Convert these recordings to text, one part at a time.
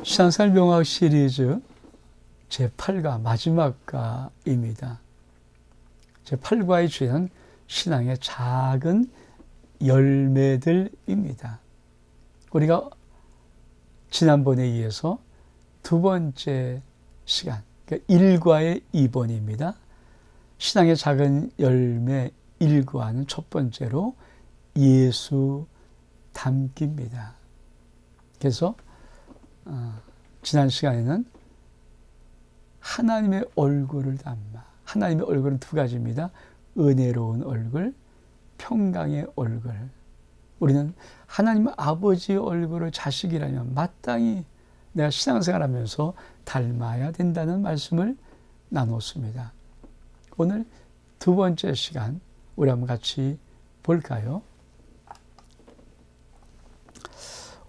신앙생활 명학 시리즈 제8과 마지막과입니다. 제8과의 주제는 신앙의 작은 열매들입니다. 우리가 지난번에 이어서 두 번째 시간, 그러니까 1과의 2번입니다. 신앙의 작은 열매 1과는 첫 번째로 예수 닮기입니다. 그래서 지난 시간에는 하나님의 얼굴을 담아, 하나님의 얼굴은 두 가지입니다. 은혜로운 얼굴, 평강의 얼굴. 우리는 하나님 아버지의 얼굴을 자식이라면 마땅히 내가 신앙생활하면서 닮아야 된다는 말씀을 나눴습니다. 오늘 두 번째 시간 우리 한번 같이 볼까요?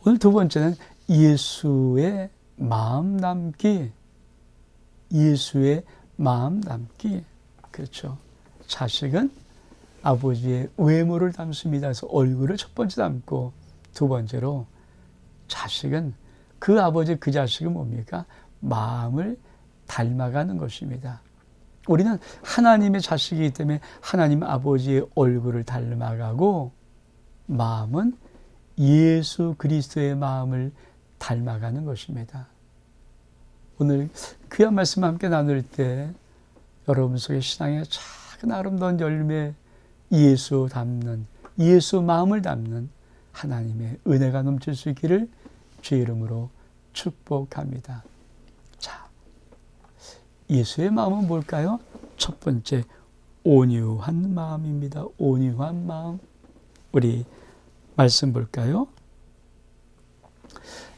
오늘 두 번째는 예수의 마음 담기. 예수의 마음 담기. 그렇죠. 자식은 아버지의 외모를 담습니다. 그래서 얼굴을 첫 번째 담고, 두 번째로 자식은 그 아버지, 그 자식은 뭡니까? 마음을 닮아가는 것입니다. 우리는 하나님의 자식이기 때문에 하나님 아버지의 얼굴을 닮아가고, 마음은 예수 그리스도의 마음을 닮아가는 것입니다. 오늘 귀한 말씀 함께 나눌 때 여러분 속에 신앙의 작은 아름다운 열매, 예수 담는, 예수 마음을 담는 하나님의 은혜가 넘칠 수 있기를 주의 이름으로 축복합니다. 자, 예수의 마음은 뭘까요? 첫 번째, 온유한 마음입니다. 온유한 마음. 우리 말씀 볼까요?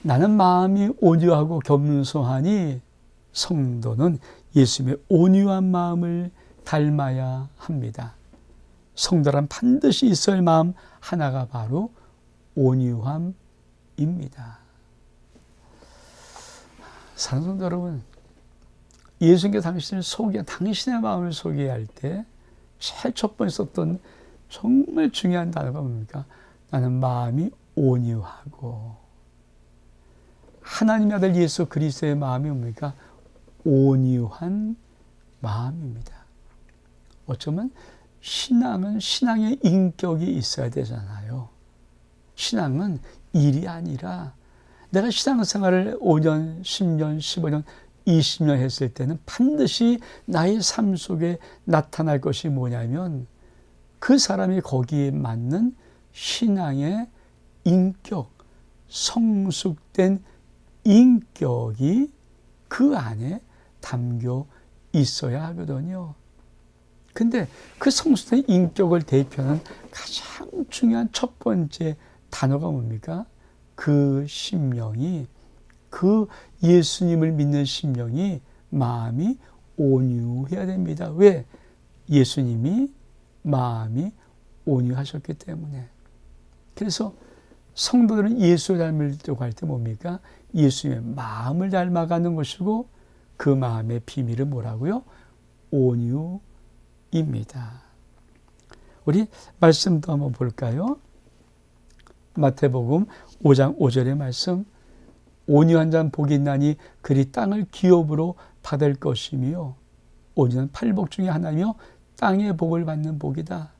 나는 마음이 온유하고 겸손하니 성도는 예수님의 온유한 마음을 닮아야 합니다. 성도란 반드시 있어야 할 마음 하나가 바로 온유함입니다. 사랑하는 성도 여러분, 예수님께 당신의 마음을 소개할 때 제일 첫 번째 썼던 정말 중요한 단어가 뭡니까? 나는 마음이 온유하고, 하나님의 아들 예수 그리스도의 마음이 뭡니까? 온유한 마음입니다. 어쩌면 신앙은 신앙의 인격이 있어야 되잖아요. 신앙은 일이 아니라 내가 신앙생활을 5년, 10년, 15년, 20년 했을 때는 반드시 나의 삶 속에 나타날 것이 뭐냐면 그 사람이 거기에 맞는 신앙의 인격, 성숙된 인격이 그 안에 담겨 있어야 하거든요. 근데 그 성숙된 인격을 대표하는 가장 중요한 첫 번째 단어가 뭡니까? 그 심령이, 그 예수님을 믿는 심령이 마음이 온유해야 됩니다. 왜? 예수님이 마음이 온유하셨기 때문에. 그래서 성도들은 예수를 닮으려고 할 때 뭡니까? 예수님의 마음을 닮아가는 것이고, 그 마음의 비밀은 뭐라고요? 온유입니다. 우리 말씀도 한번 볼까요? 마태복음 5장 5절의 말씀. 온유한 자는 복이 있나니 그리 땅을 기업으로 받을 것이며, 온유는 팔복 중에 하나며 땅의 복을 받는 복이다.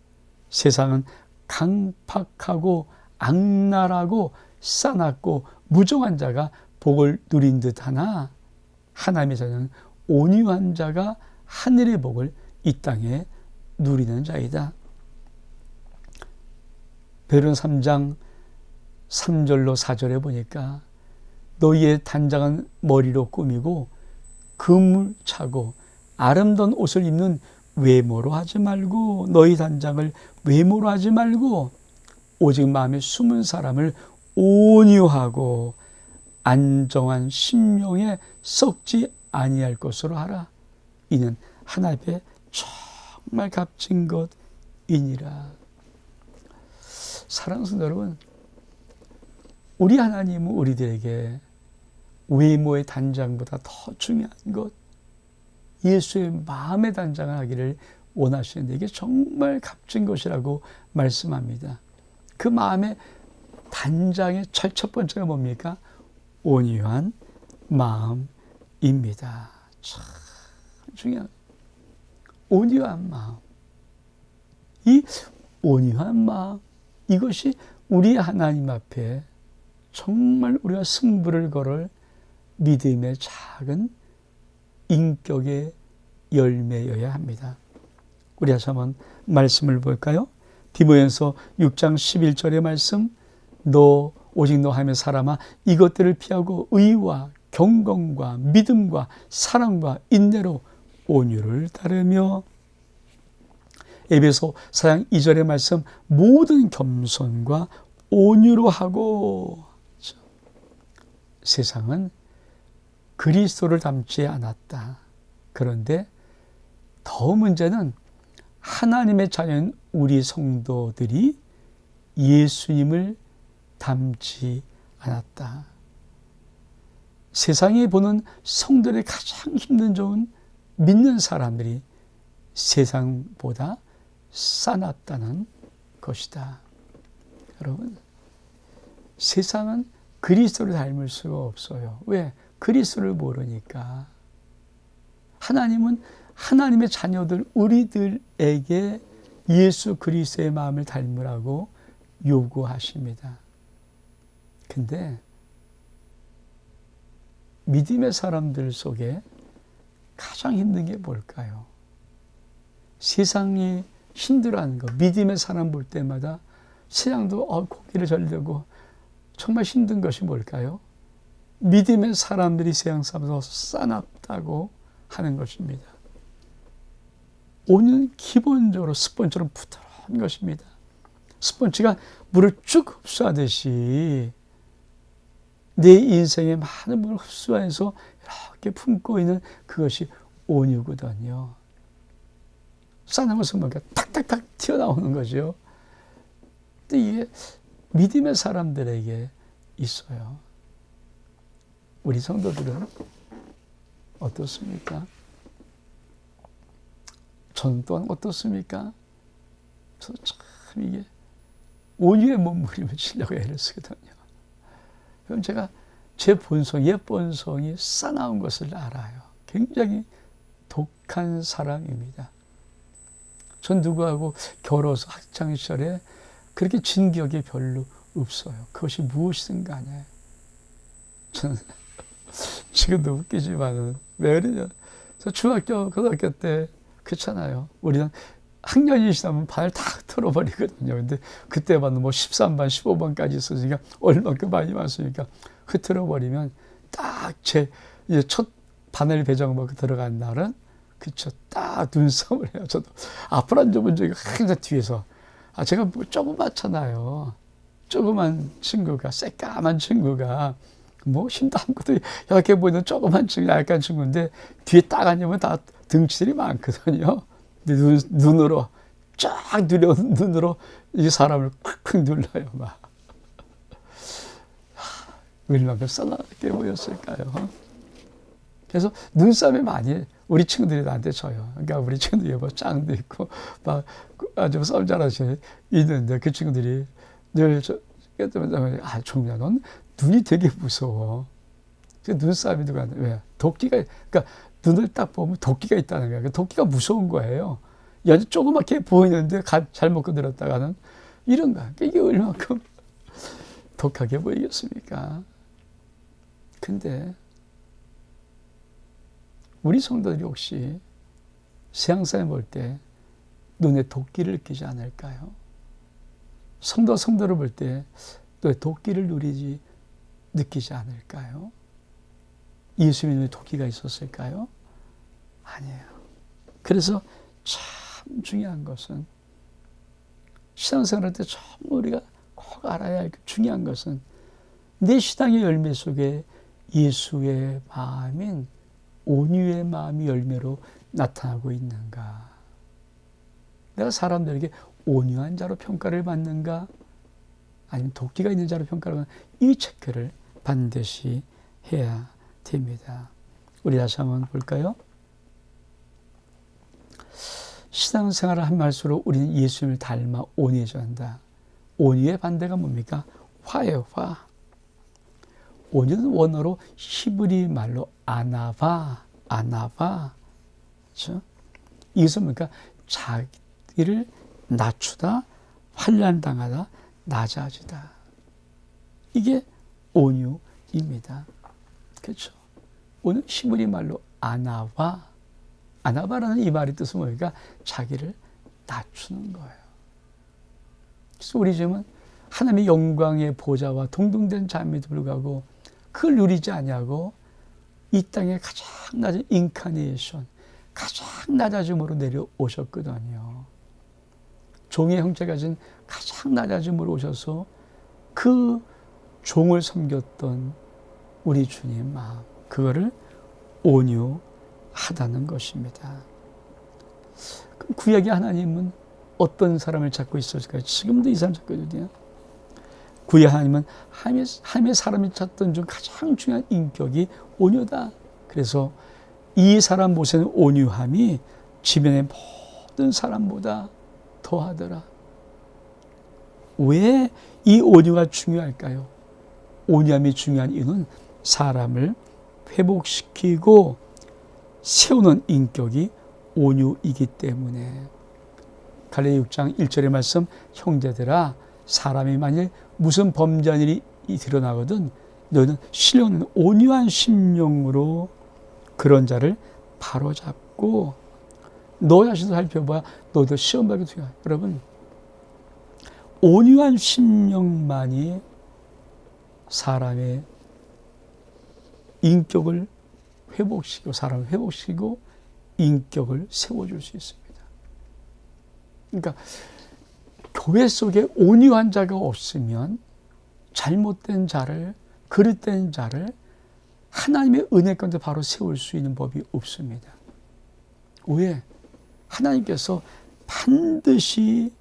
세상은 강팍하고 악랄하고 싸납고 무정한 자가 복을 누린 듯하나 하나님의 자녀는 온유한 자가 하늘의 복을 이 땅에 누리는 자이다. 베드로 3장 3절로 4절에 보니까 너희의 단장은 머리로 꾸미고 금을 차고 아름다운 옷을 입는 외모로 하지 말고, 너희 단장을 외모로 하지 말고 오직 마음에 숨은 사람을 온유하고 안정한 심령에 썩지 아니할 것으로 하라. 이는 하나님 앞에 정말 값진 것이니라. 사랑하는 성도 여러분, 우리 하나님은 우리들에게 외모의 단장보다 더 중요한 것, 예수의 마음의 단장을 하기를 원하시는데 이게 정말 값진 것이라고 말씀합니다. 그 마음의 단장의 첫 번째가 뭡니까? 온유한 마음입니다. 참 중요한 온유한 마음. 이 온유한 마음, 이것이 우리 하나님 앞에 정말 우리가 승부를 걸을 믿음의 작은 인격의 열매여야 합니다. 우리 다시 한번 말씀을 볼까요? 디모데전서 6장 11절의 말씀, 너 오직 너 하며 사람아 이것들을 피하고 의와 경건과 믿음과 사랑과 인내로 온유를 따르며, 에베소 4장 2절의 말씀, 모든 겸손과 온유로 하고. 세상은 그리스도를 닮지 않았다. 그런데 더 문제는 하나님의 자녀인 우리 성도들이 예수님을 닮지 않았다. 세상이 보는 성도들의 가장 힘든 점은 믿는 사람들이 세상보다 싸놨다는 것이다. 여러분, 세상은 그리스도를 닮을 수가 없어요. 왜? 그리스도를 모르니까. 하나님은 하나님의 자녀들 우리들에게 예수 그리스도의 마음을 닮으라고 요구하십니다. 근데 믿음의 사람들 속에 가장 힘든 게 뭘까요? 세상이 힘들어하는 거. 믿음의 사람 볼 때마다 세상도 고개를 절되고 정말 힘든 것이 뭘까요? 믿음의 사람들이 세상 사람에서 싸납다고 하는 것입니다. 온유는 기본적으로 스펀지처럼 부드러운 것입니다. 스펀지가 물을 쭉 흡수하듯이 내 인생의 많은 물을 흡수해서 이렇게 품고 있는 그것이 온유거든요. 싸는 것은 뭔가 탁탁탁 튀어나오는 거죠. 근데 이게 믿음의 사람들에게 있어요. 우리 성도들은 어떻습니까? 전 또한 어떻습니까? 저 참 이게 온유의 몸부림치려고 애를 쓰거든요. 그럼 제가 제 본성, 옛 본성이 싸나운 것을 알아요. 굉장히 독한 사람입니다. 전 누구하고 겨뤄서 학창시절에 그렇게 진 기억이 별로 없어요. 그것이 무엇이든 간에. 저는 지금도 웃기지만은 왜 그러냐. 중학교, 고등학교 때 그렇잖아요. 우리는 학년이 지나면 반을 다 틀어버리거든요. 근데 그때만 뭐 13반, 15반까지 있었으니까 얼마큼 많이 왔으니까 흐트러버리면 딱 제 첫 반을 배정받고 들어간 날은 그쵸, 딱 눈싸움을 해요. 저도 앞으로 앉아본 적이 항상 뒤에서. 제가 뭐 조그맣잖아요. 조그만 친구가, 새까만 친구가, 뭐 힘도 아무것도 약해 보이는 조그만 친구, 약한 친구인데 뒤에 딱 앉으면 다 등치들이 많거든요. 근데 눈으로 쫙 눈으로 이 사람을 콱콱 눌러요, 막. 얼마큼 싸납게 보였을까요? 그래서 눈싸움이 많이 우리 친구들이 나한테 져요. 그러니까 우리 친구들이 뭐 짱도 있고 막 아주 싸움 잘하시는 있는데 그 친구들이 늘 종민아, 넌 눈이 되게 무서워. 눈싸움이 누가 왜? 도끼가, 그러니까 눈을 딱 보면 도끼가 있다는 거야. 도끼가 무서운 거예요. 아주 조그맣게 보이는데 잘못 건드렸다가는 이런 거야. 이게 얼마큼 독하게 보이겠습니까? 근데 우리 성도들이 혹시 세상사람 볼 때 눈에 도끼를 느끼지 않을까요? 성도를 볼 때 또 도끼를 느끼지 않을까요? 예수님의 눈에 도끼가 있었을까요? 아니에요. 그래서 참 중요한 것은 신앙생활할 때 정말 우리가 꼭 알아야 할 중요한 것은 내 신앙의 열매 속에 예수의 마음인 온유의 마음이 열매로 나타나고 있는가? 내가 사람들에게 온유한 자로 평가를 받는가? 아니면 도끼가 있는 자로 평가를 받는가? 이 체크를 반드시 해야 됩니다. 우리 다시 한번 볼까요? 신앙생활을 한 말수록 우리는 예수님을 닮아 온유해져야 한다. 온유의 반대가 뭡니까? 화예요, 화. 온유는 원어로 히브리 말로 아나바. 그렇죠? 이것은 뭡니까? 자기를 낮추다, 환난당하다, 낮아지다. 이게 온유입니다. 그렇죠? 오늘 히브리 말로 아나바라는 이 말의 뜻은 뭡니까? 자기를 낮추는 거예요. 그래서 우리 지금은 하나님의 영광의 보좌와 동등된 자임에도 불구하고 그걸 누리지 아니하고 이 땅에 가장 낮은 인카네이션, 가장 낮아짐으로 내려오셨거든요. 종의 형체 가진 가장 낮아짐으로 오셔서 그 종을 섬겼던 우리 주님 마음, 그거를 온유하다는 것입니다. 그럼 구약의 하나님은 어떤 사람을 찾고 있었을까요? 지금도 이 사람 찾고 있거든요. 구약 하나님은 하나님의 사람이 찾던 중 가장 중요한 인격이 온유다. 그래서 이 사람 모세는 온유함이 지면의 모든 사람보다 더하더라. 왜 이 온유가 중요할까요? 온유함이 중요한 이유는 사람을 회복시키고 세우는 인격이 온유이기 때문에. 갈라디아 6장 1절의 말씀, 형제들아 사람이 만일 무슨 범죄한 일이 드러나거든 너희는 신령은 온유한 심령으로 그런 자를 바로잡고 너 자신도 살펴봐야 너도 시험받게 돼요. 여러분, 온유한 심령만이 사람의 인격을 회복시키고 사람을 회복시키고 인격을 세워줄 수 있습니다. 그러니까 교회 속에 온유한 자가 없으면 잘못된 자를, 그릇된 자를 하나님의 은혜 가운데 바로 세울 수 있는 법이 없습니다. 왜? 하나님께서 반드시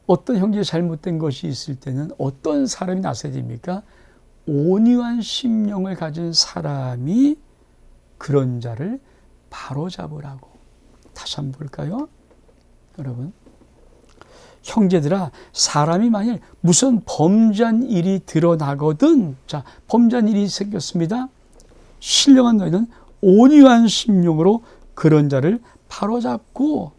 어떤 형제가 잘못된 것이 있을 때는 어떤 사람이 나서야 됩니까? 온유한 심령을 가진 사람이 그런 자를 바로잡으라고. 다시 한번 볼까요? 여러분, 형제들아 사람이 만일 무슨 범죄한 일이 드러나거든, 자, 범죄한 일이 생겼습니다. 신령한 너희는 온유한 심령으로 그런 자를 바로잡고,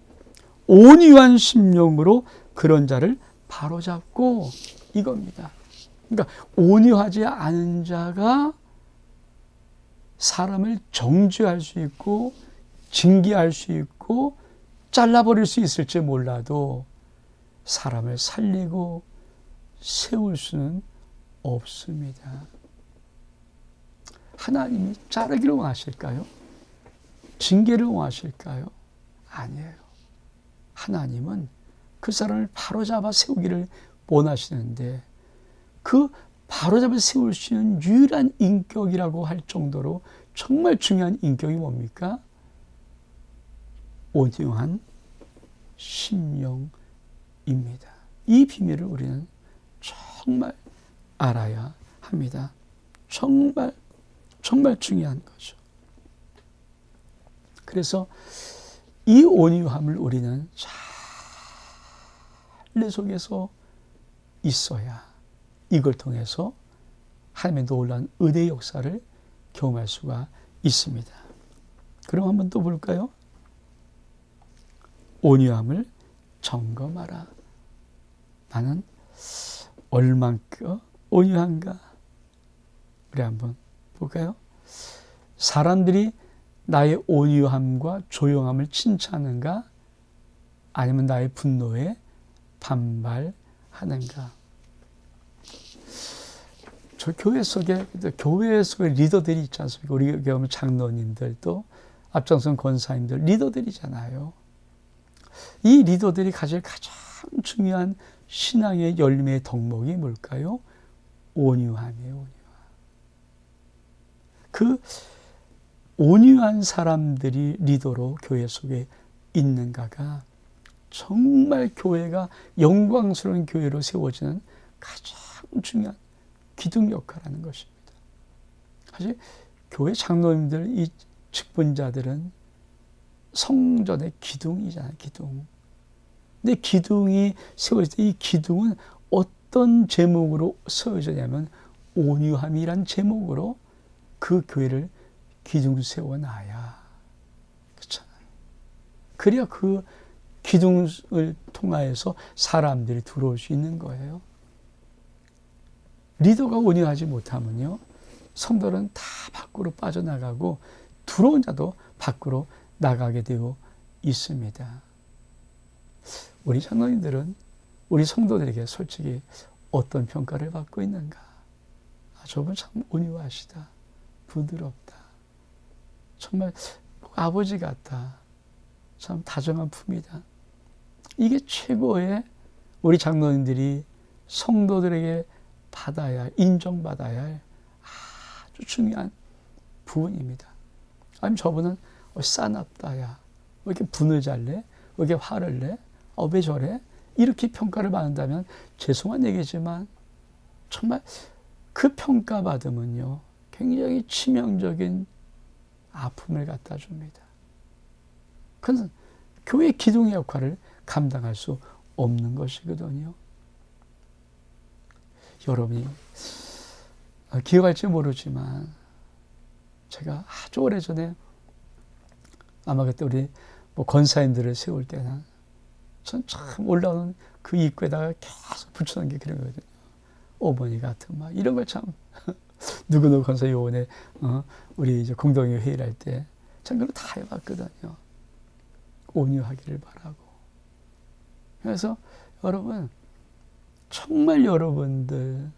온유한 심령으로 그런 자를 바로잡고, 이겁니다. 그러니까 온유하지 않은 자가 사람을 정죄할 수 있고 징계할 수 있고 잘라버릴 수 있을지 몰라도 사람을 살리고 세울 수는 없습니다. 하나님이 자르기를 원하실까요? 징계를 원하실까요? 아니에요. 하나님은 그 사람을 바로잡아 세우기를 원하시는데 그 바로잡아 세울 수 있는 유일한 인격이라고 할 정도로 정말 중요한 인격이 뭡니까? 온유한 심령입니다. 이 비밀을 우리는 정말 알아야 합니다. 정말 중요한 거죠. 그래서 이 온유함을 우리는 잘 내 속에서 있어야 이걸 통해서 하나님의 놀라운 은혜의 역사를 경험할 수가 있습니다. 그럼 한번 또 볼까요? 온유함을 점검하라. 나는 얼만큼 온유한가? 우리 한번 볼까요? 사람들이 나의 온유함과 조용함을 칭찬하는가? 아니면 나의 분노에 반발하는가? 저 교회 속에 리더들이 있지 않습니까? 우리 교회 보면 장로님들도 앞장선 권사님들 리더들이잖아요. 이 리더들이 가질 가장 중요한 신앙의 열매의 덕목이 뭘까요? 온유함이에요. 온유함. 그 온유한 사람들이 리더로 교회 속에 있는가가 정말 교회가 영광스러운 교회로 세워지는 가장 중요한 기둥 역할하는 것입니다. 사실 교회 장로님들, 이 직분자들은 성전의 기둥이잖아요. 기둥. 근데 기둥이 세워질 때 이 기둥은 어떤 제목으로 세워지냐면 온유함이란 제목으로 그 교회를 기둥 세워놔야, 그렇잖아요. 그래야 그 기둥을 통하여서 사람들이 들어올 수 있는 거예요. 리더가 온유하지 못하면요, 성도는 다 밖으로 빠져나가고 들어온 자도 밖으로 나가게 되어 있습니다. 우리 장로님들은 우리 성도들에게 솔직히 어떤 평가를 받고 있는가? 저분 참 온유하시다. 부드럽다. 정말 아버지 같다. 참 다정한 품이다. 이게 최고의 우리 장로님들이 성도들에게 받아야 할, 인정받아야 할 아주 중요한 부분입니다. 아니면 저분은 싸납다. 야, 왜 이렇게 분을 잘 내? 왜 이렇게 화를 내? 왜 저래? 이렇게 평가를 받는다면 죄송한 얘기지만 정말 그 평가받으면요, 굉장히 치명적인 아픔을 갖다 줍니다. 그건 교회 기둥의 역할을 감당할 수 없는 것이거든요. 여러분이 기억할지 모르지만 제가 아주 오래전에 아마 그때 우리 권사님들을 세울 때는 전 참 올라오는 그 입구에다가 계속 붙여놓은 게 그런 거거든요. 어머니 같은 막 이런 걸 참 누구누구 권사 요원에 우리 이제 공동회 회의를 할 때 전 그걸 다 해봤거든요. 온유하기를 바라고. 그래서 여러분, 정말 여러분들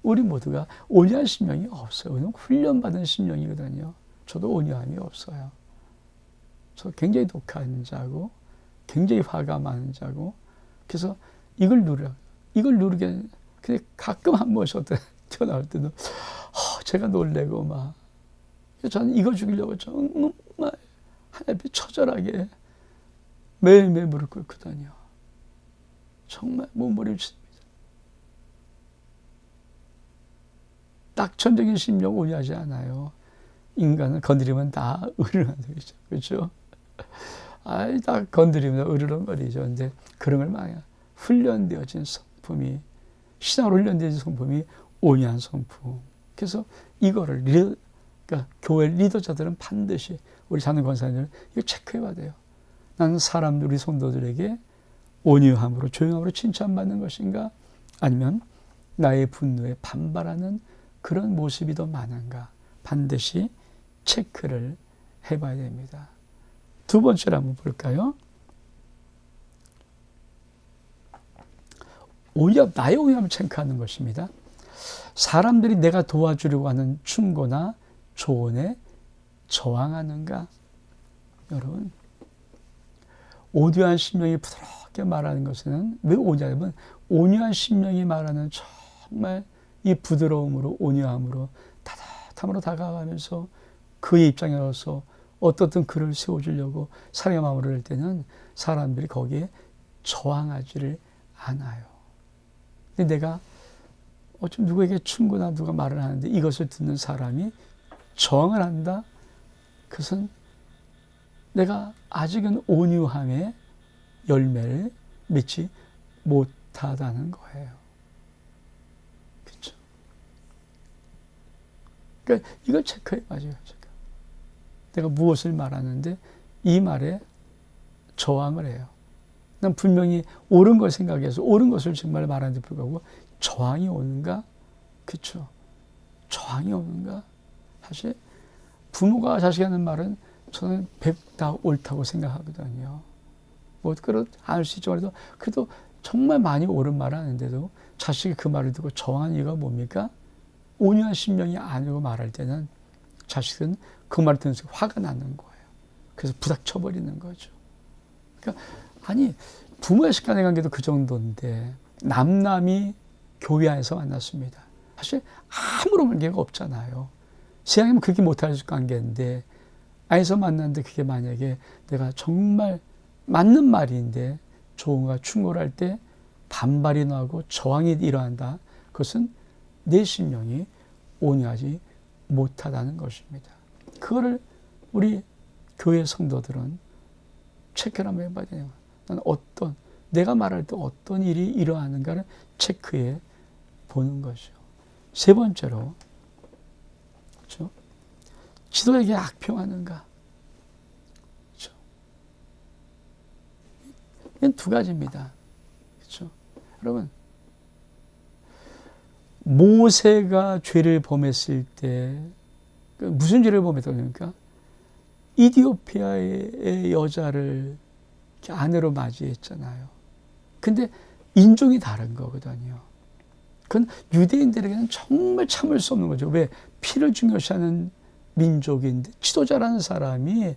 우리 모두가 온유한 심령이 없어요. 왜냐면 훈련받은 심령이거든요. 저도 온유함이 없어요. 저 굉장히 독한 자고 굉장히 화가 많은 자고, 그래서 이걸 누르게 근데 가끔 한 번씩 튀어나올 때도 제가 놀래고 막, 저는 이거 죽이려고 정말 하나님 앞에 처절하게 매일매일 무릎 꿇거든요. 정말 몸부림칩니다. 낙천적인 심령 온유하지 않아요. 인간은 건드리면 다 으르렁거리죠. 그렇죠? 다 건드리면 으르렁거리죠. 근데 그런 걸 많이 훈련되어진 성품이, 신앙으로 훈련되어진 성품이 온유한 성품. 그래서 이거를 그러니까 교회 리더자들은 반드시, 우리 자는 권사님들은 이거 체크해봐야 돼요. 나는 사람들, 우리 성도들에게 온유함으로 조용함으로 칭찬받는 것인가? 아니면 나의 분노에 반발하는 그런 모습이 더 많은가? 반드시 체크를 해봐야 됩니다. 두 번째로 한번 볼까요? 오히려 나의 온유함을 체크하는 것입니다. 사람들이 내가 도와주려고 하는 충고나 조언에 저항하는가? 여러분, 온유한 심령이 부드럽게 말하는 것은 왜 오냐면, 온유한 심령이 말하는 정말 이 부드러움으로, 온유함으로, 따뜻함으로 다가가면서 그의 입장에서 어떻든 그를 세워주려고 사랑의 마음으로 할 때는 사람들이 거기에 저항하지를 않아요. 근데 내가 좀 누구에게 충고나 누가 말을 하는데 이것을 듣는 사람이 저항을 한다? 그것은 내가 아직은 온유함의 열매를 맺지 못하다는 거예요. 그렇죠? 그러니까 이걸 체크해봐야죠. 내가 무엇을 말하는데 이 말에 저항을 해요. 난 분명히 옳은 걸 생각해서 옳은 것을 정말 말하는데 불구하고 저항이 오는가? 그렇죠? 저항이 오는가? 사실 부모가 자식이 하는 말은 저는 100 다 옳다고 생각하거든요. 그렇 알 수 있죠. 그래도 정말 많이 옳은 말을 하는데도 자식이 그 말을 듣고 저항한 이유가 뭡니까? 온유한 심령이 아니고 말할 때는 자식은 그 말을 들으면서 화가 나는 거예요. 그래서 부닥쳐버리는 거죠. 그러니까 부모의 간의 관계도 그 정도인데 남남이 교회 안에서 만났습니다. 사실 아무런 관계가 없잖아요. 세상이면 그렇게 못할 관계인데 안에서 만났는데 그게 만약에 내가 정말 맞는 말인데 조언과 충고를 할 때 반발이 나고 저항이 일어난다. 그것은 내 심령이 온유하지 못하다는 것입니다. 그거를 우리 교회 성도들은 체크를 한번 해봐야 돼요. 난 내가 말할 때 어떤 일이 일어나는가를 체크해 보는 거죠. 세 번째로, 그렇죠? 지도자에게 악평하는가? 그렇죠? 이건 두 가지입니다. 그렇죠? 여러분, 모세가 죄를 범했을 때 무슨 죄를 범했습니까? 이디오피아의 여자를 아내로 맞이했잖아요. 근데 인종이 다른 거거든요. 그건 유대인들에게는 정말 참을 수 없는 거죠. 왜? 피를 중요시하는 민족인데 지도자라는 사람이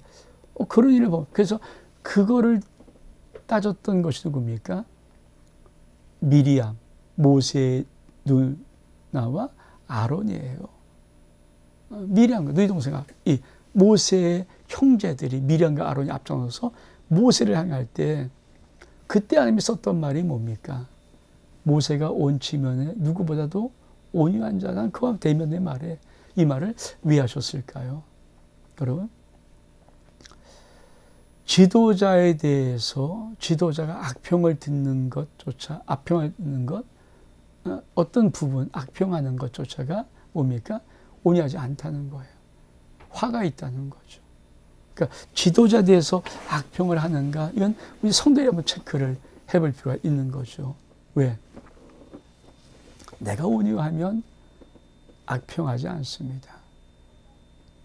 그런 일을 범. 그래서 그거를 따졌던 것이 누굽니까? 미리암, 모세의 누나와 아론이에요. 미리암과 너희 동생아, 이 모세의 형제들이 미리암과 아론이 앞장서서 모세를 향할 때 그때 하나님이 썼던 말이 뭡니까? 모세가 온 지면에 누구보다도 온유한 자는 그와 대면의 말에 이 말을 왜 하셨을까요? 여러분, 지도자에 대해서 지도자가 악평을 듣는 것조차, 악평을 듣는 것, 어떤 부분 악평하는 것조차가 뭡니까? 온유하지 않다는 거예요. 화가 있다는 거죠. 그러니까 지도자에 대해서 악평을 하는가? 이건 우리 성도들이 한번 체크를 해볼 필요가 있는 거죠. 왜? 내가 온유하면 악평하지 않습니다.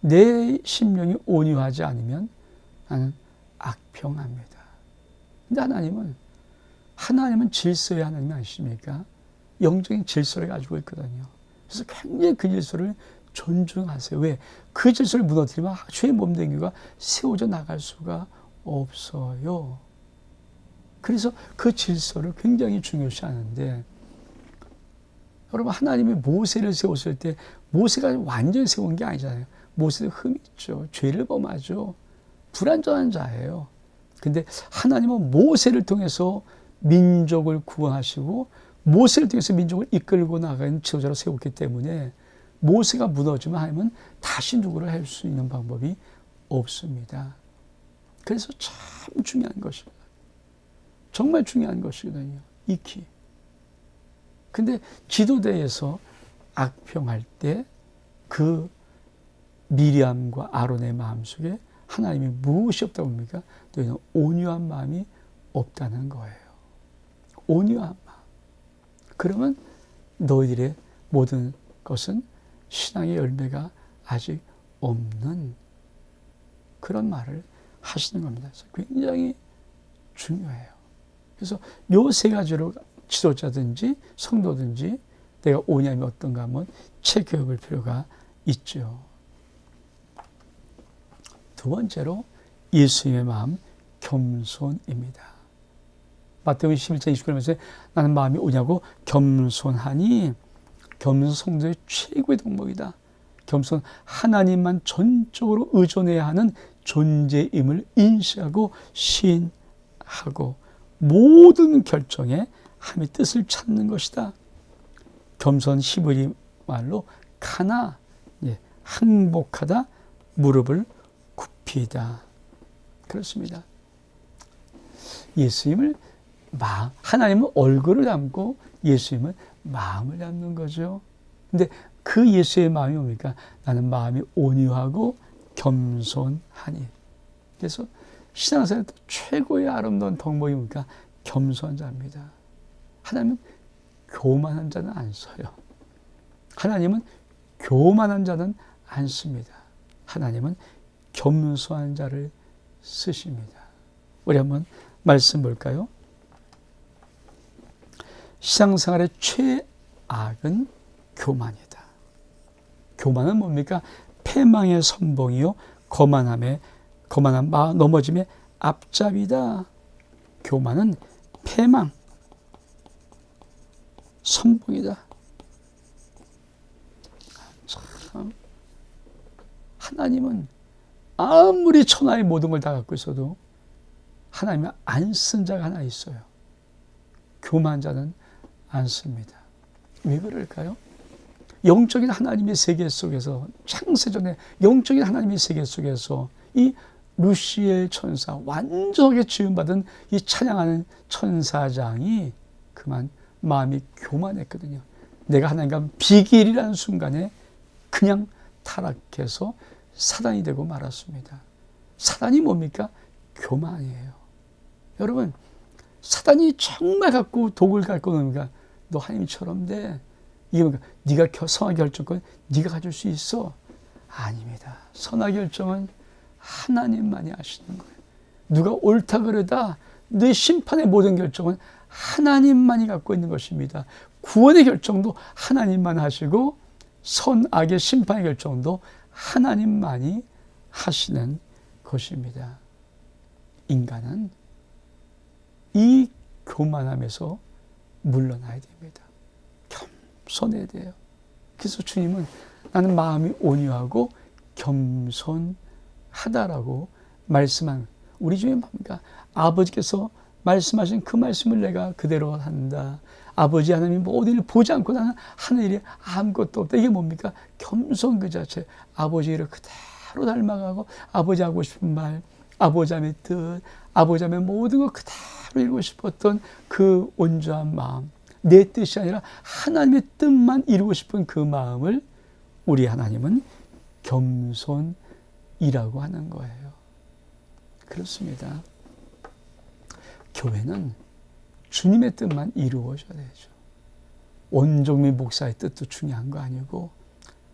내 심령이 온유하지 않으면 나는 악평합니다. 근데 하나님은 질서의 하나님이 아니십니까? 영적인 질서를 가지고 있거든요. 그래서 굉장히 그 질서를 존중하세요. 왜? 그 질서를 무너뜨리면 죄의 몸뚱이가 세워져 나갈 수가 없어요. 그래서 그 질서를 굉장히 중요시하는데, 여러분, 하나님이 모세를 세웠을 때 모세가 완전히 세운 게 아니잖아요. 모세도 흠이 있죠. 죄를 범하죠. 불완전한 자예요. 근데 하나님은 모세를 통해서 민족을 구원하시고 모세를 통해서 민족을 이끌고 나가는 지도자로 세웠기 때문에 모세가 무너지면 하나님은 다시 누구를 할 수 있는 방법이 없습니다. 그래서 참 중요한 것입니다. 정말 중요한 것이거든요. 익히. 근데 지도대에서 악평할 때 그 미리암과 아론의 마음속에 하나님이 무엇이 없다고 합니까? 너희는 온유한 마음이 없다는 거예요. 온유한 마음. 그러면 너희들의 모든 것은 신앙의 열매가 아직 없는 그런 말을 하시는 겁니다. 그래서 굉장히 중요해요. 그래서 요 세 가지로 지도자든지 성도든지 내가 온유함이 어떤가 한번 체크해 볼 필요가 있죠. 두 번째로 예수님의 마음, 겸손입니다. 마태복음 11장 29절에 나는 마음이 오냐고 겸손하니, 겸손 성도의 최고의 덕목이다. 겸손, 하나님만 전적으로 의존해야 하는 존재임을 인식하고 시인하고 모든 결정에 하나님의 뜻을 찾는 것이다. 겸손 히브리 말로 카나, 항복하다, 무릎을 굽히다. 그렇습니다. 예수님을 하나님은 얼굴을 담고 예수님은 마음을 담는 거죠. 근데 그 예수의 마음이 뭡니까? 나는 마음이 온유하고 겸손하니. 그래서 신앙생활 최고의 아름다운 덕목이 뭡니까? 겸손한 자입니다. 하나님은 교만한 자는 안 써요. 하나님은 교만한 자는 안 씁니다. 하나님은 겸손한 자를 쓰십니다. 우리 한번 말씀 볼까요? 신앙생활의 최악은 교만이다. 교만은 뭡니까? 패망의 선봉이요 거만한 넘어짐의 앞잡이다. 교만은 패망, 선봉이다. 참, 하나님은 아무리 천하의 모든 걸 다 갖고 있어도 하나님은 안 쓴 자가 하나 있어요. 교만한 자는 안 씁니다. 왜 그럴까요? 영적인 하나님의 세계 속에서, 창세전에 영적인 하나님의 세계 속에서 이 루시엘 천사, 완전하게 지음받은 이 찬양하는 천사장이 그만 마음이 교만했거든요. 내가 하나님과 비길이라는 순간에 그냥 타락해서 사단이 되고 말았습니다. 사단이 뭡니까? 교만이에요. 여러분, 사단이 정말 갖고 독을 갖고 오니까 너 하나님처럼 돼. 이게 뭔가 네가 선한 결정권 네가 가질 수 있어. 아닙니다. 선한 결정은 하나님만이 하시는 거예요. 누가 옳다 그러다 내 심판의 모든 결정은 하나님만이 갖고 있는 것입니다. 구원의 결정도 하나님만 하시고 선악의 심판의 결정도 하나님만이 하시는 것입니다. 인간은 이 교만함에서 물러나야 됩니다. 겸손해야 돼요. 그래서 주님은 나는 마음이 온유하고 겸손하다라고 말씀한, 우리 중에 뭡니까? 아버지께서 말씀하신 그 말씀을 내가 그대로 한다. 아버지 하나님 모든 일을 보지 않고 나는 하는 일이 아무것도 없다. 이게 뭡니까? 겸손 그 자체. 아버지 일을 그대로 닮아가고 아버지 하고 싶은 말, 아버지 하나님의 뜻, 아버지 하나님의 모든 걸 그대로 이루고 싶었던 그 온전한 마음, 내 뜻이 아니라 하나님의 뜻만 이루고 싶은 그 마음을 우리 하나님은 겸손이라고 하는 거예요. 그렇습니다. 교회는 주님의 뜻만 이루어져야 되죠. 원종민 목사의 뜻도 중요한 거 아니고,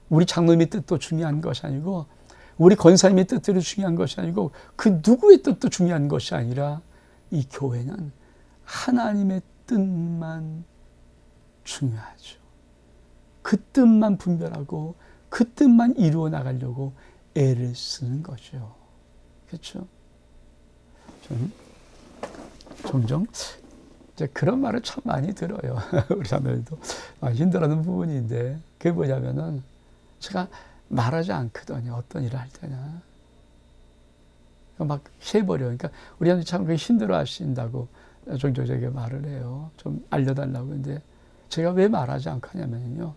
우리 장로님의 뜻도 중요한 것이 아니고, 우리 권사님의 뜻들이 중요한 것이 아니고, 그 누구의 뜻도 중요한 것이 아니라 이 교회는 하나님의 뜻만 중요하죠. 그 뜻만 분별하고 그 뜻만 이루어 나가려고 애를 쓰는 거죠. 그렇죠? 종종 이제 그런 말을 참 많이 들어요. 우리 자매들도 힘들어하는 부분인데, 그게 뭐냐면은 제가 말하지 않거든요. 어떤 일을 할 때나 막 해버려. 그러니까 우리한테 참 그게 힘들어 하신다고 종종 제게 말을 해요. 좀 알려달라고. 근데 제가 왜 말하지 않고 하냐면요,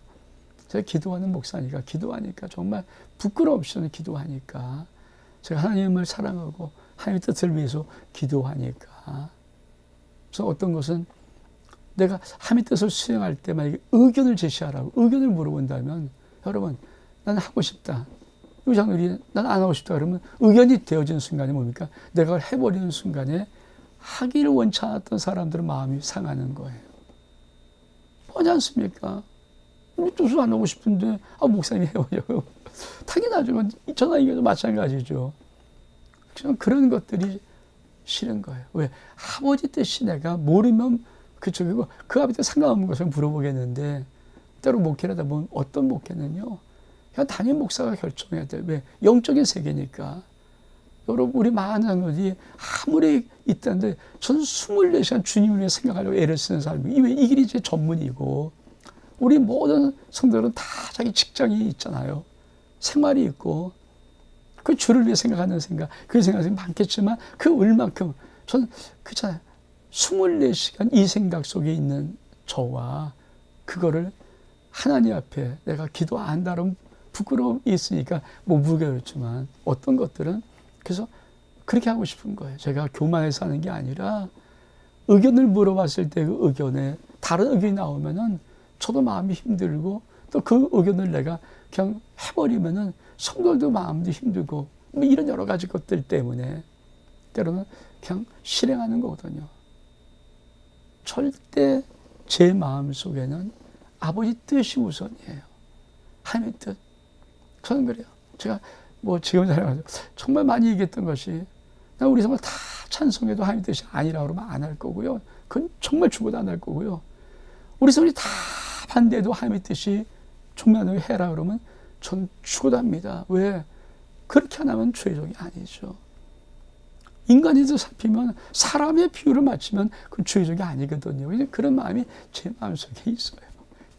제가 기도하는 목사니까, 기도하니까 정말 부끄러움 없이 기도하니까, 제가 하나님을 사랑하고 하나님의 뜻을 위해서 기도하니까. 그래서 어떤 것은 내가 하나님의 뜻을 수행할 때 만약에 의견을 제시하라고, 의견을 물어본다면, 여러분, 나는 하고 싶다. 의장들이 난 안 하고 싶다 그러면 의견이 되어지는 순간에 뭡니까? 내가 그걸 해버리는 순간에 하기를 원치 않았던 사람들은 마음이 상하는 거예요. 뭐지 않습니까? 뜻을 안 하고 싶은데 목사님이 해보려고. 당연하죠. 전화이겨도 마찬가지죠. 그런 것들이 싫은 거예요. 왜? 아버지 뜻이 내가 모르면 그쪽이고, 그 아버지 뜻 상관없는 것을 물어보겠는데, 때로 목회를 하다 보면 어떤 목회는요, 그냥 담임 목사가 결정해야 돼. 왜? 영적인 세계니까. 여러분, 우리 많은 사람들이 아무리 있다는데, 저는 24시간 주님을 위해 생각하려고 애를 쓰는 사람이에요. 이 길이 제 전문이고, 우리 모든 성도들은 다 자기 직장이 있잖아요. 생활이 있고, 그 주를 위해 생각하는 생각, 그 생각이 많겠지만, 그 얼만큼, 저는 그렇잖아요. 24시간 이 생각 속에 있는 저와 그거를 하나님 앞에 내가 기도 안 한다면 부끄러움이 있으니까 무게였지만, 어떤 것들은 그래서 그렇게 하고 싶은 거예요. 제가 교만해서 하는 게 아니라 의견을 물어봤을 때 그 의견에 다른 의견이 나오면은 저도 마음이 힘들고, 또 그 의견을 내가 그냥 해버리면은 성도들도 마음도 힘들고, 이런 여러 가지 것들 때문에 때로는 그냥 실행하는 거거든요. 절대 제 마음 속에는 아버지 뜻이 우선이에요. 하나님의 뜻. 저는 그래요. 제가 지금 정말 많이 얘기했던 것이, 나 우리 정말 다 찬송해도 하나님의 뜻이 아니라 그러면 안 할 거고요. 그건 정말 죽어도 안 할 거고요. 우리 성이 다 반대해도 하나님의 뜻이 정말 해라 그러면 전 죽어도 합니다. 왜? 그렇게 안 하면 죄종이 아니죠. 인간에서 살피면, 사람의 비율을 맞추면 그 죄종이 아니거든요. 그런 마음이 제 마음속에 있어요.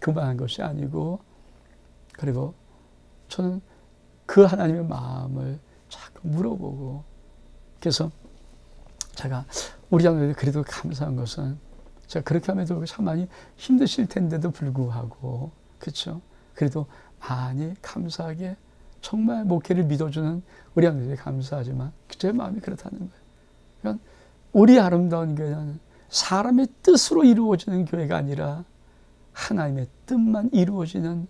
교만한 것이 아니고. 그리고 저는 그 하나님의 마음을 자꾸 물어보고, 그래서 제가 우리 자녀들이 그래도 감사한 것은, 제가 그렇게 하면도 참 많이 힘드실 텐데도 불구하고, 그렇죠? 그래도 많이 감사하게 정말 목회를 믿어주는 우리 자녀들이 감사하지만 제 마음이 그렇다는 거예요. 그러니까 우리 아름다운 교회는 사람의 뜻으로 이루어지는 교회가 아니라 하나님의 뜻만 이루어지는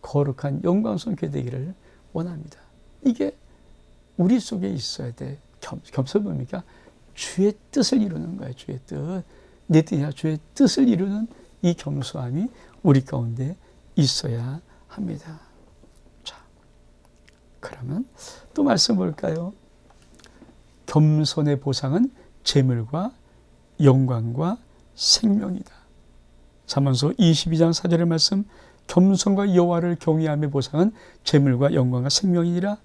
거룩한 영광스러운 교회 되기를 원합니다. 이게 우리 속에 있어야 돼. 겸손 뭡니까? 주의 뜻을 이루는 거예요. 주의 뜻. 내 뜻이 아니라 주의 뜻을 이루는 이 겸손함이 우리 가운데 있어야 합니다. 자, 그러면 또 말씀 볼까요? 겸손의 보상은 재물과 영광과 생명이다. 잠언서 22장 4절의 말씀, 겸손과 여호와를 경외함의 보상은 재물과 영광과 생명이니라.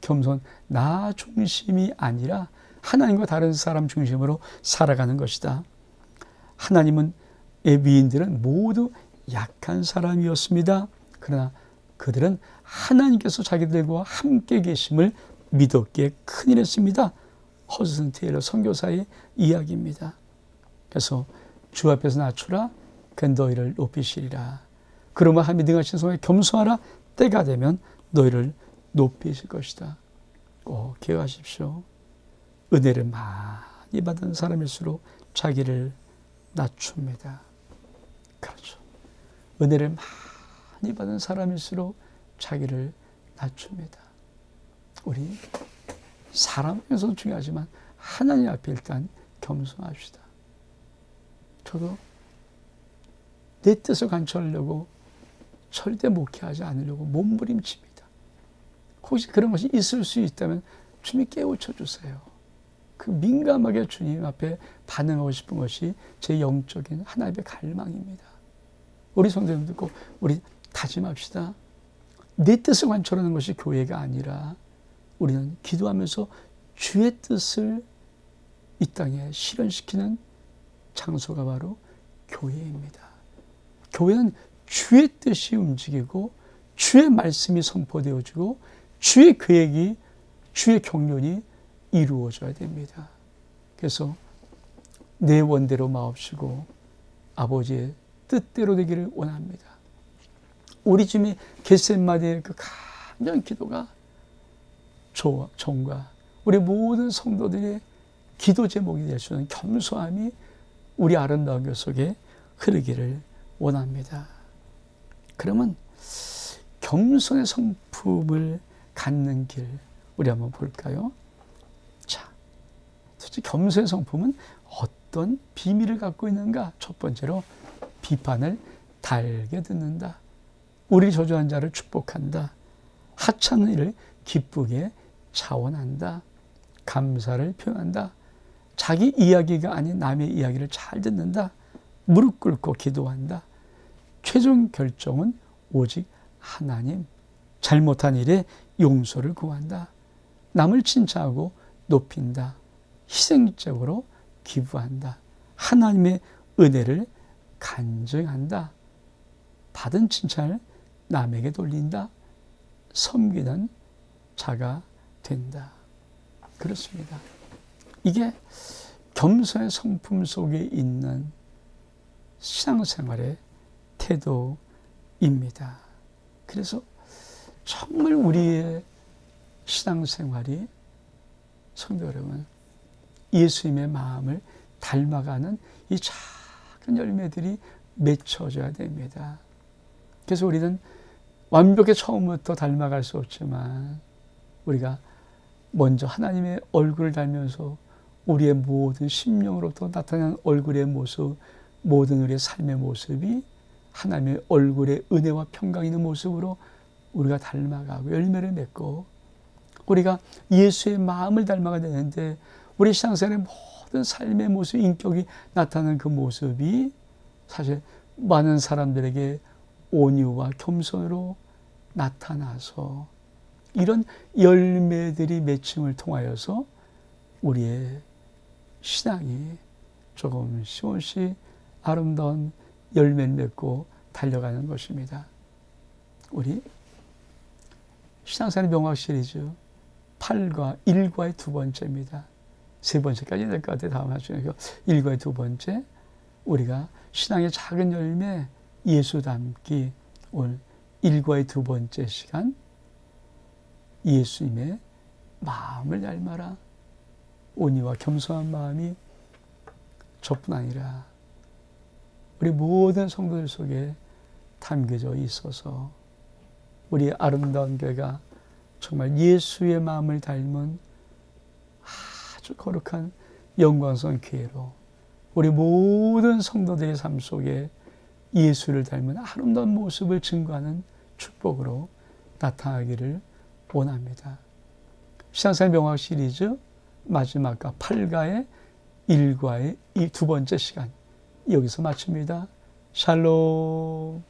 겸손, 나 중심이 아니라 하나님과 다른 사람 중심으로 살아가는 것이다. 하나님은 미인들은 모두 약한 사람이었습니다. 그러나 그들은 하나님께서 자기들과 함께 계심을 믿었기에 큰일 했습니다. 허드슨 테일러 선교사의 이야기입니다. 그래서 주 앞에서 낮추라, 그 너희를 높이시리라. 그러면 하나님이 능하신 손에 겸손하라, 때가 되면 너희를 높이실 것이다. 꼭 기억하십시오. 은혜를 많이 받은 사람일수록 자기를 낮춥니다. 그렇죠. 은혜를 많이 받은 사람일수록 자기를 낮춥니다. 우리 사람에서도 중요하지만 하나님 앞에 일단 겸손합시다. 저도 내 뜻을 관철하려고 절대 목회하지 않으려고 몸부림칩니다. 혹시 그런 것이 있을 수 있다면 주님이 깨우쳐 주세요. 그 민감하게 주님 앞에 반응하고 싶은 것이 제 영적인 하나님의 갈망입니다. 우리 성도님들 꼭 우리 다짐합시다. 내 뜻을 관철하는 것이 교회가 아니라 우리는 기도하면서 주의 뜻을 이 땅에 실현시키는 장소가 바로 교회입니다. 교회는 주의 뜻이 움직이고 주의 말씀이 선포되어지고 주의 계획이, 주의 경륜이 이루어져야 됩니다. 그래서 내 원대로 마옵시고 아버지의 뜻대로 되기를 원합니다. 우리 주님이 겟세마네의 그 간절한 기도가 정과 우리 모든 성도들의 기도 제목이 될 수 있는 겸손함이 우리 아름다운 교회 속에 흐르기를 원합니다. 그러면 겸손의 성품을 갖는 길 우리 한번 볼까요? 자, 도대체 겸손의 성품은 어떤 비밀을 갖고 있는가? 첫 번째로 비판을 달게 듣는다. 우리 저주한 자를 축복한다. 하찮은 일을 기쁘게 자원한다. 감사를 표현한다. 자기 이야기가 아닌 남의 이야기를 잘 듣는다. 무릎 꿇고 기도한다. 최종 결정은 오직 하나님. 잘못한 일에 용서를 구한다. 남을 칭찬하고 높인다. 희생적으로 기부한다. 하나님의 은혜를 간증한다. 받은 칭찬을 남에게 돌린다. 섬기는 자가 된다. 그렇습니다. 이게 겸손의 성품 속에 있는 신앙생활의 태도입니다. 그래서 정말 우리의 신앙생활이 성도 여러분 예수님의 마음을 닮아가는 이 작은 열매들이 맺혀져야 됩니다. 그래서 우리는 완벽히 처음부터 닮아갈 수 없지만 우리가 먼저 하나님의 얼굴을 닮면서 우리의 모든 심령으로부터 나타나는 얼굴의 모습, 모든 우리의 삶의 모습이 하나님의 얼굴의 은혜와 평강 있는 모습으로 우리가 닮아가고 열매를 맺고 우리가 예수의 마음을 닮아가야 되는데 우리 신앙생활의 모든 삶의 모습, 인격이 나타나는 그 모습이 사실 많은 사람들에게 온유와 겸손으로 나타나서 이런 열매들이 맺힘을 통하여서 우리의 신앙이 조금씩 아름다운 열매를 맺고 달려가는 것입니다. 우리 신앙생활 명확 시리즈 8과 1과의 두 번째입니다. 세 번째까지 될 것 같아요. 다음 하중에 1과의 두 번째 우리가 신앙의 작은 열매 예수 닮기 오늘 1과의 두 번째 시간 예수님의 마음을 닮아라. 온유와 겸손한 마음이 저뿐 아니라 우리 모든 성도들 속에 담겨져 있어서 우리 아름다운 교회가 정말 예수의 마음을 닮은 아주 거룩한 영광스러운 교회로 우리 모든 성도들의 삶 속에 예수를 닮은 아름다운 모습을 증거하는 축복으로 나타나기를 원합니다. 신앙생활 명확 시리즈 마지막과 8가의 1과의 이 두 번째 시간 여기서 마칩니다. 샬롬.